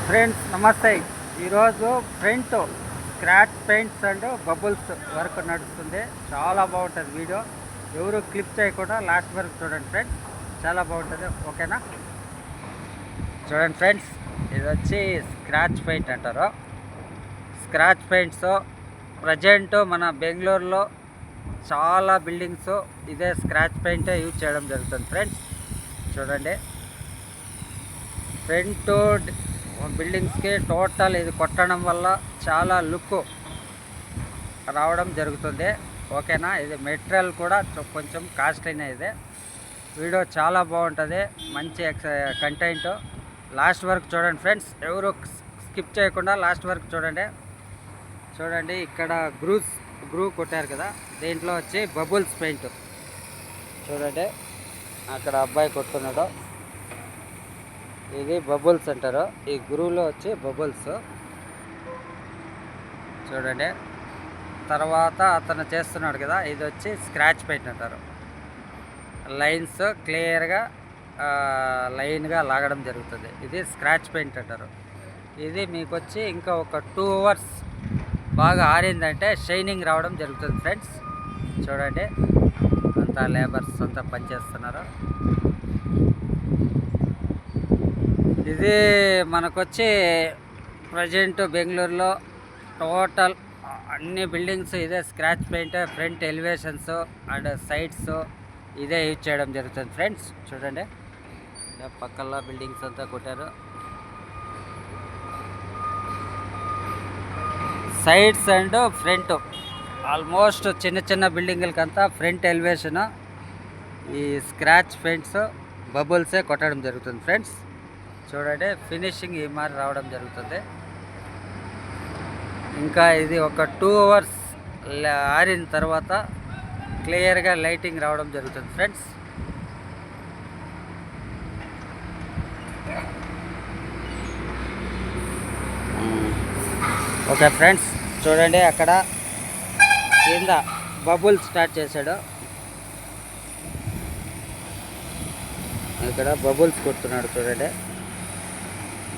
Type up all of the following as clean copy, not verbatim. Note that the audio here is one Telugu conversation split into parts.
ఫ్రెండ్స్ నమస్తే. ఈరోజు front scratch paints and bubbles work నడుస్తుంది. చాలా బాగుంటుంది వీడియో. ఎవరు క్లిప్ చేయకుండా లాస్ట్ వరకు చూడండి ఫ్రెండ్స్, చాలా బాగుంటుంది. ఓకేనా? చూడండి ఫ్రెండ్స్, ఇది వచ్చి స్క్రాచ్ పెయింట్ అంటారు. స్క్రాచ్ పెయింట్స్ ప్రజెంట్ మన బెంగళూరులో చాలా బిల్డింగ్స్ ఇదే స్క్రాచ్ పెయింటే యూజ్ చేయడం జరుగుతుంది ఫ్రెండ్స్. చూడండి, ఫ్రంట్ బిల్డింగ్స్కి టోటల్ ఇది కొట్టడం వల్ల చాలా లుక్ రావడం జరుగుతుంది. ఓకేనా? ఇది మెటీరియల్ కూడా కొంచెం కాస్ట్లీనే. ఇది వీడియో చాలా బాగుంటుంది, మంచి కంటెంట్. లాస్ట్ వరకు చూడండి ఫ్రెండ్స్, ఎవరు స్కిప్ చేయకుండా లాస్ట్ వరకు చూడండి. చూడండి, ఇక్కడ గ్రూ కొట్టారు కదా, దీంట్లో వచ్చి బబుల్స్ పెయింట్. చూడండి, అక్కడ అబ్బాయి కొడుతున్నాడు. ఇది బబుల్స్ అంటారు. ఈ గ్రూలో వచ్చి బబుల్స్. చూడండి, తర్వాత అతను చేస్తున్నాడు కదా, ఇది వచ్చి స్క్రాచ్ పెయింట్ అంటారు. లైన్స్ క్లియర్గా లైన్గా లాగడం జరుగుతుంది. ఇది స్క్రాచ్ పెయింట్ అంటారు. ఇది మీకు వచ్చి ఇంకా ఒక 2 అవర్స్ బాగా ఆరిందంటే షైనింగ్ రావడం జరుగుతుంది ఫ్రెండ్స్. చూడండి, అంతా లేబర్స్ అంతా పనిచేస్తున్నారు. ఇది మనకొచ్చి ప్రజెంట్ బెంగళూరులో టోటల్ అన్ని బిల్డింగ్స్ ఇదే scratch paint. Front elevations and sides ఇదే యూజ్ చేయడం జరుగుతుంది ఫ్రెండ్స్. చూడండి, పక్కల బిల్డింగ్స్ అంతా కొట్టారు. సైడ్స్ అండ్ ఫ్రంట్ ఆల్మోస్ట్ చిన్న చిన్న బిల్డింగులకంతా ఫ్రంట్ ఎలివేషన్ ఈ స్క్రాచ్ పెయింట్స్ బబుల్సే కొట్టడం జరుగుతుంది ఫ్రెండ్స్. చూడండి, ఫినిషింగ్ ఈ మారి రావడం జరుగుతుంది. ఇంకా ఇది ఒక 2 అవర్స్ ఆరిన తర్వాత క్లియర్గా లైటింగ్ రావడం జరుగుతుంది ఫ్రెండ్స్. ఓకే ఫ్రెండ్స్, చూడండి, అక్కడ కింద బబుల్ స్టార్ట్ చేశాడు. ఇక్కడ బబుల్స్ కొడుతున్నాడు. చూడండి,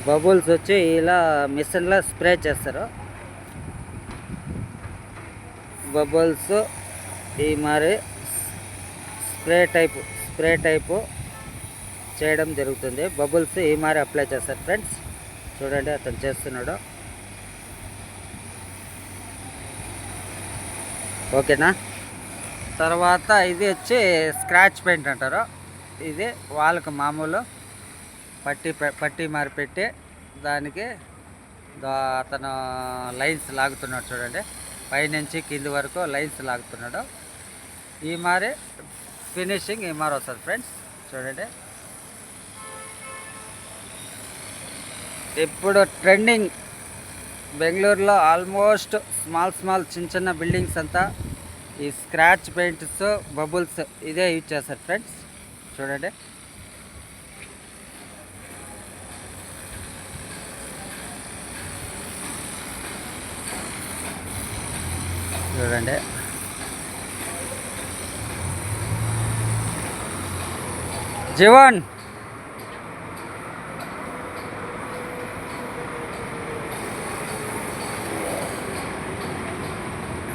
బబుల్స్ వచ్చి ఇలా మిషన్లో స్ప్రే చేస్తారు. బబుల్స్ ఈ మరి స్ప్రే టైపు చేయడం జరుగుతుంది. బబుల్స్ ఈ మరి అప్లై చేస్తారు ఫ్రెండ్స్. చూడండి, అతను చేస్తున్నాడు. ఓకేనా? తర్వాత ఇది వచ్చి స్క్రాచ్ పెయింట్ అంటారు. ఇది వాళ్ళకి మామూలు పట్టి మారి పెట్టి దానికి అతను లైన్స్ లాగుతున్నాడు. చూడండి, పైనుంచి కింది వరకు లైన్స్ లాగుతున్నాడు. ఈ మారి ఫినిషింగ్ ఈ మారి వస్తుంది ఫ్రెండ్స్. చూడండి, ఇప్పుడు ట్రెండింగ్ బెంగళూరులో ఆల్మోస్ట్ స్మాల్ చిన్న బిల్డింగ్స్ అంతా ఈ స్క్రాచ్ పెయింట్స్ బబుల్స్ ఇదే యూజ్ చేస్తారు ఫ్రెండ్స్. చూడండి, చూడండి, జీవన్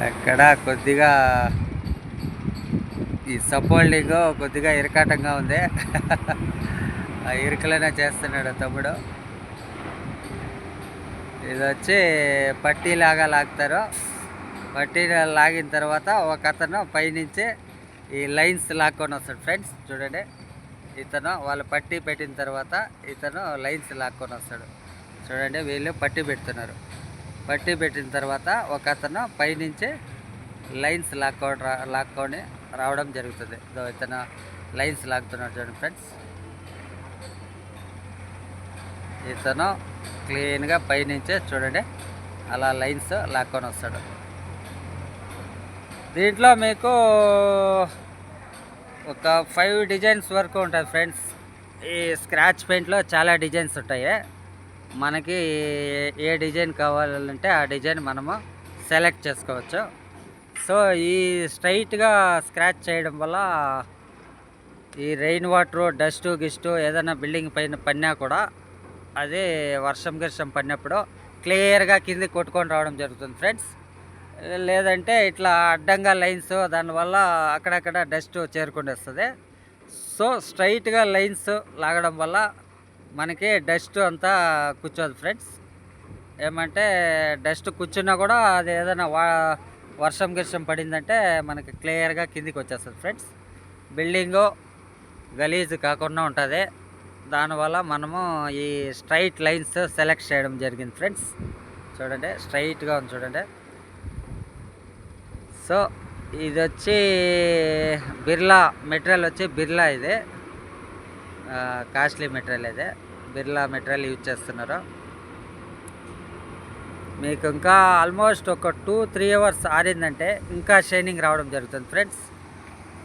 అక్కడ కొద్దిగా ఈ సపోల్డింగ్ కొద్దిగా ఇరకాటంగా ఉంది. ఆ ఇరుకలనే చేస్తున్నాడు తమ్ముడు. ఇది వచ్చి పట్టీలాగా లాగుతారు. పట్టీ లాగిన తర్వాత ఒక అతను పైనుంచి ఈ లైన్స్ లాక్కొని వస్తాడు ఫ్రెండ్స్. చూడండి, ఇతను వాళ్ళు పట్టీ పెట్టిన తర్వాత ఇతను లైన్స్ లాక్కొని వస్తాడు. చూడండి, వీళ్ళు పట్టీ పెడుతున్నారు. పట్టీ పెట్టిన తర్వాత ఒక అతను పైనుంచి లైన్స్ లాక్కొని రావడం జరుగుతుంది. ఇతను లైన్స్ లాగుతున్నాడు. చూడండి ఫ్రెండ్స్, ఇతను క్లీన్గా పైనుంచే చూడండి అలా లైన్స్ లాక్కొని వస్తాడు. దీంట్లో మీకు ఒక 5 డిజైన్స్ వరకు ఉంటుంది ఫ్రెండ్స్. ఈ స్క్రాచ్ పెయింట్లో చాలా డిజైన్స్ ఉంటాయి. మనకి ఏ డిజైన్ కావాలంటే ఆ డిజైన్ మనము సెలెక్ట్ చేసుకోవచ్చు. సో ఈ స్ట్రైట్గా స్క్రాచ్ చేయడం వల్ల ఈ రెయిన్ వాటర్ డస్ట్ గిస్ట్ ఏదైనా బిల్డింగ్ పైన పడినా కూడా అది వర్షం గిర్షం పడినప్పుడు క్లియర్గా కింది కొట్టుకొని రావడం జరుగుతుంది ఫ్రెండ్స్. లేదంటే ఇట్లా అడ్డంగా లైన్స్ దానివల్ల అక్కడక్కడ డస్ట్ చేరుకొని వస్తుంది. సో స్ట్రైట్గా లైన్స్ లాగడం వల్ల మనకి డస్ట్ అంతా కూర్చోదు ఫ్రెండ్స్. ఏమంటే డస్ట్ కూర్చున్నా కూడా అది ఏదైనా వర్షం గిర్షం పడిందంటే మనకి క్లియర్గా కిందికి వచ్చేస్తుంది ఫ్రెండ్స్. బిల్డింగు గలీజ్ కాకుండా ఉంటుంది. దానివల్ల మనము ఈ స్ట్రైట్ లైన్స్ సెలెక్ట్ చేయడం జరిగింది ఫ్రెండ్స్. చూడండి స్ట్రైట్గా ఉంది చూడండి. సో ఇది వచ్చి బిర్లా మెటీరియల్ వచ్చి బిర్లా ఇది కాస్ట్లీ మెటీరియల్ ఇది. బిర్లా మెటీరియల్ యూజ్ చేస్తున్నారు. మీకు ఇంకా ఆల్మోస్ట్ ఒక 2-3 అవర్స్ ఆరిందంటే ఇంకా షైనింగ్ రావడం జరుగుతుంది ఫ్రెండ్స్.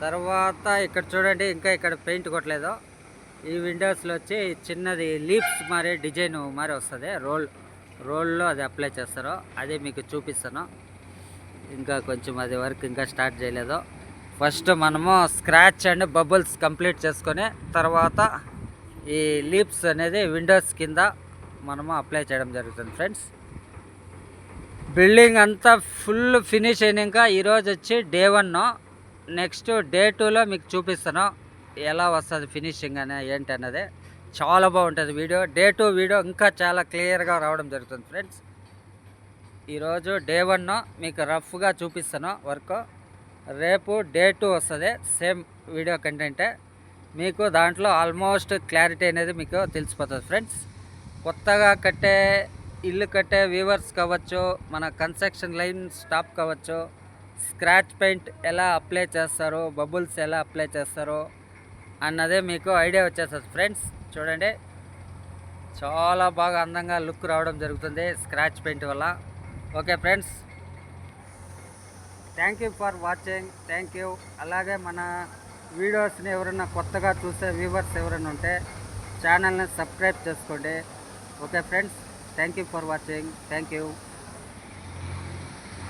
తర్వాత ఇక్కడ చూడండి, ఇంకా ఇక్కడ పెయింట్ కొట్టలేదు. ఈ విండోస్లో వచ్చి చిన్నది లీప్స్ మరి డిజైన్ మరి వస్తుంది. రోల్లో అది అప్లై చేస్తారు. అదే మీకు చూపిస్తాను. ఇంకా కొంచెం అది వర్క్ ఇంకా స్టార్ట్ చేయలేదు. ఫస్ట్ మనము స్క్రాచ్ అండ్ బబుల్స్ కంప్లీట్ చేసుకొని తర్వాత ఈ లీప్స్ అనేది విండోస్ కింద మనము అప్లై చేయడం జరుగుతుంది ఫ్రెండ్స్. బిల్డింగ్ అంతా ఫుల్ ఫినిష్ అయినాక ఈరోజు వచ్చి డే 1. నెక్స్ట్ డే 2లో మీకు చూపిస్తాను ఎలా వస్తుంది ఫినిషింగ్ అనే ఏంటి అన్నది. చాలా బాగుంటుంది వీడియో. డే 2 వీడియో ఇంకా చాలా క్లియర్గా రావడం జరుగుతుంది ఫ్రెండ్స్. ఈరోజు డే 1 మీకు రఫ్గా చూపిస్తాను వర్క్. రేపు డే 2 వస్తుంది సేమ్ వీడియో కంటెంటే. మీకు దాంట్లో ఆల్మోస్ట్ క్లారిటీ అనేది మీకు తెలిసిపోతుంది ఫ్రెండ్స్. కొత్తగా ఇల్లు కట్టే వ్యూవర్స్ కావచ్చు, మన కన్స్ట్రక్షన్ లైన్ స్టాప్ కావచ్చు, స్క్రాచ్ పెయింట్ ఎలా అప్లై చేస్తారో, బబుల్స్ ఎలా అప్లై చేస్తారో అన్నదే మీకు ఐడియా వచ్చేస్తుంది ఫ్రెండ్స్. చూడండి చాలా బాగా అందంగా లుక్ రావడం జరుగుతుంది స్క్రాచ్ పెయింట్ వల్ల. Okay friends, thank you for watching. Thank you. అలాగే మన వీడియోస్ని ఎవరైనా కొత్తగా చూసే వ్యూవర్స్ ఎవరైనా ఉంటే ఛానల్ని సబ్స్క్రైబ్ చేసుకోండి. Okay friends, thank you for watching. Thank you.